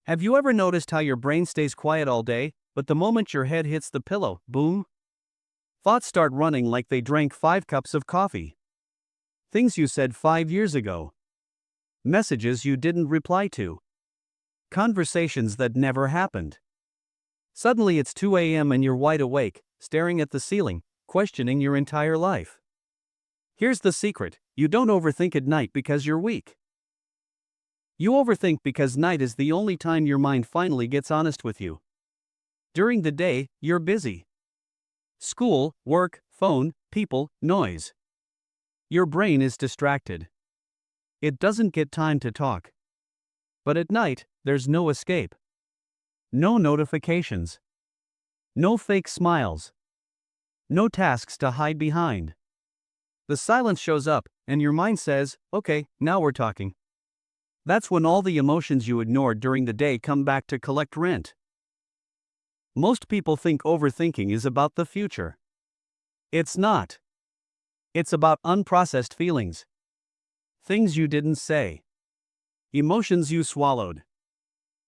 Have you ever noticed how your brain stays quiet all day, but the moment your head hits the pillow, boom? Thoughts start running like they drank 5 cups of coffee. Things you said 5 years ago. Messages you didn't reply to. Conversations that never happened. Suddenly it's 2 a.m. and you're wide awake, staring at the ceiling, questioning your entire life. Here's the secret: you don't overthink at night because you're weak. You overthink because night is the only time your mind finally gets honest with you. During the day, you're busy. School, work, phone, people, noise. Your brain is distracted. It doesn't get time to talk. But at night, there's no escape. No notifications. No fake smiles. No tasks to hide behind. The silence shows up, and your mind says, "Okay, now we're talking." That's when all the emotions you ignored during the day come back to collect rent. Most people think overthinking is about the future. It's not. It's about unprocessed feelings. Things you didn't say. Emotions you swallowed.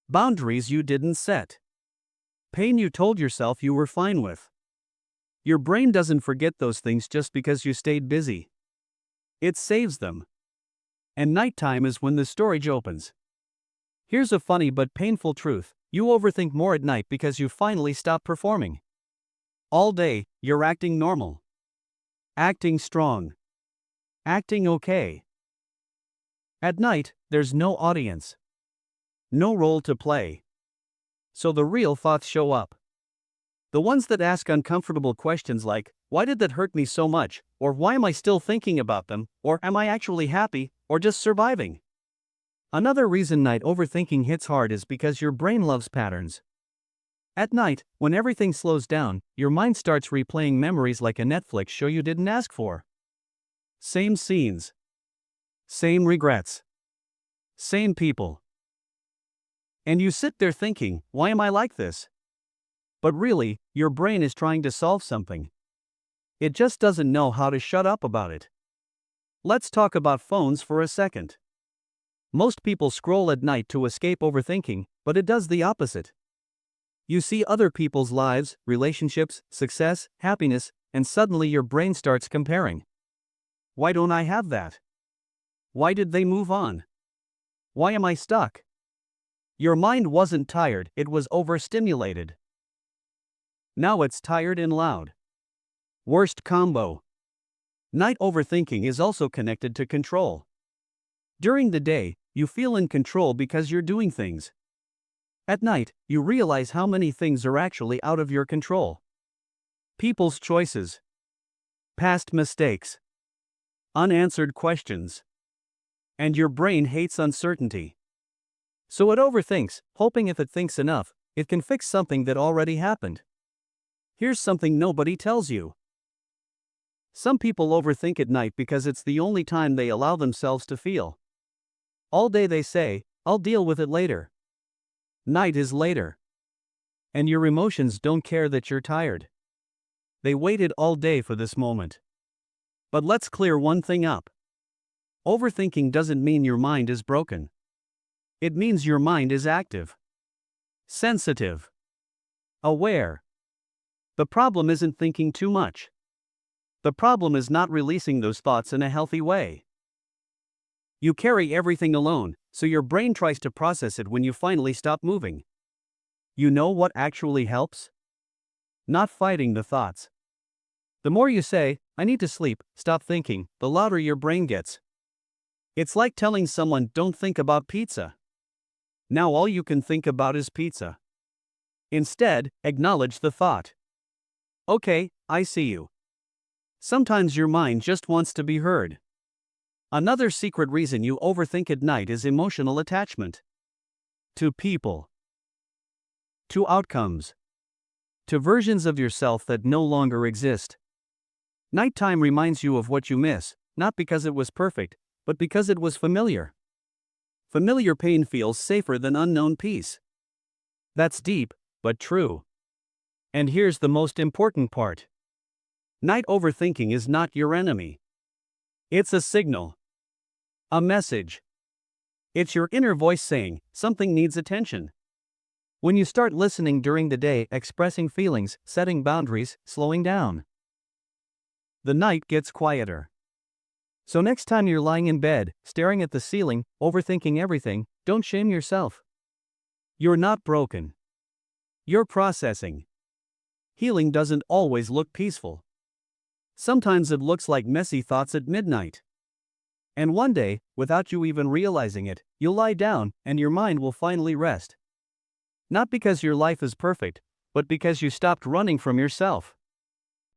Boundaries you didn't set. Pain you told yourself you were fine with. Your brain doesn't forget those things just because you stayed busy. It saves them. And nighttime is when the storage opens. Here's a funny but painful truth: you overthink more at night because you finally stop performing. All day, you're acting normal. Acting strong. Acting okay. At night, there's no audience. No role to play. So the real thoughts show up. The ones that ask uncomfortable questions like, "Why did that hurt me so much?" Or "Why am I still thinking about them?" Or "Am I actually happy?" Or just surviving. Another reason night overthinking hits hard is because your brain loves patterns. At night, when everything slows down, your mind starts replaying memories like a Netflix show you didn't ask for. Same scenes. Same regrets. Same people. And you sit there thinking, "Why am I like this?" But really, your brain is trying to solve something. It just doesn't know how to shut up about it. Let's talk about phones for a second. Most people scroll at night to escape overthinking, but it does the opposite. You see other people's lives, relationships, success, happiness, and suddenly your brain starts comparing. Why don't I have that? Why did they move on? Why am I stuck? Your mind wasn't tired, it was overstimulated. Now it's tired and loud. Worst combo. Night overthinking is also connected to control. During the day, you feel in control because you're doing things. At night, you realize how many things are actually out of your control. People's choices. Past mistakes. Unanswered questions. And your brain hates uncertainty. So it overthinks, hoping if it thinks enough, it can fix something that already happened. Here's something nobody tells you. Some people overthink at night because it's the only time they allow themselves to feel. All day they say, "I'll deal with it later." Night is later. And your emotions don't care that you're tired. They waited all day for this moment. But let's clear one thing up. Overthinking doesn't mean your mind is broken. It means your mind is active. Sensitive. Aware. The problem isn't thinking too much. The problem is not releasing those thoughts in a healthy way. You carry everything alone, so your brain tries to process it when you finally stop moving. You know what actually helps? Not fighting the thoughts. The more you say, "I need to sleep, stop thinking," the louder your brain gets. It's like telling someone, "Don't think about pizza." Now all you can think about is pizza. Instead, acknowledge the thought. "Okay, I see you." Sometimes your mind just wants to be heard. Another secret reason you overthink at night is emotional attachment. To people. To outcomes. To versions of yourself that no longer exist. Nighttime reminds you of what you miss, not because it was perfect, but because it was familiar. Familiar pain feels safer than unknown peace. That's deep, but true. And here's the most important part. Night overthinking is not your enemy. It's a signal. A message. It's your inner voice saying, "Something needs attention." When you start listening during the day, expressing feelings, setting boundaries, slowing down, the night gets quieter. So next time you're lying in bed, staring at the ceiling, overthinking everything, don't shame yourself. You're not broken. You're processing. Healing doesn't always look peaceful. Sometimes it looks like messy thoughts at midnight. And one day, without you even realizing it, you'll lie down and your mind will finally rest. Not because your life is perfect, but because you stopped running from yourself.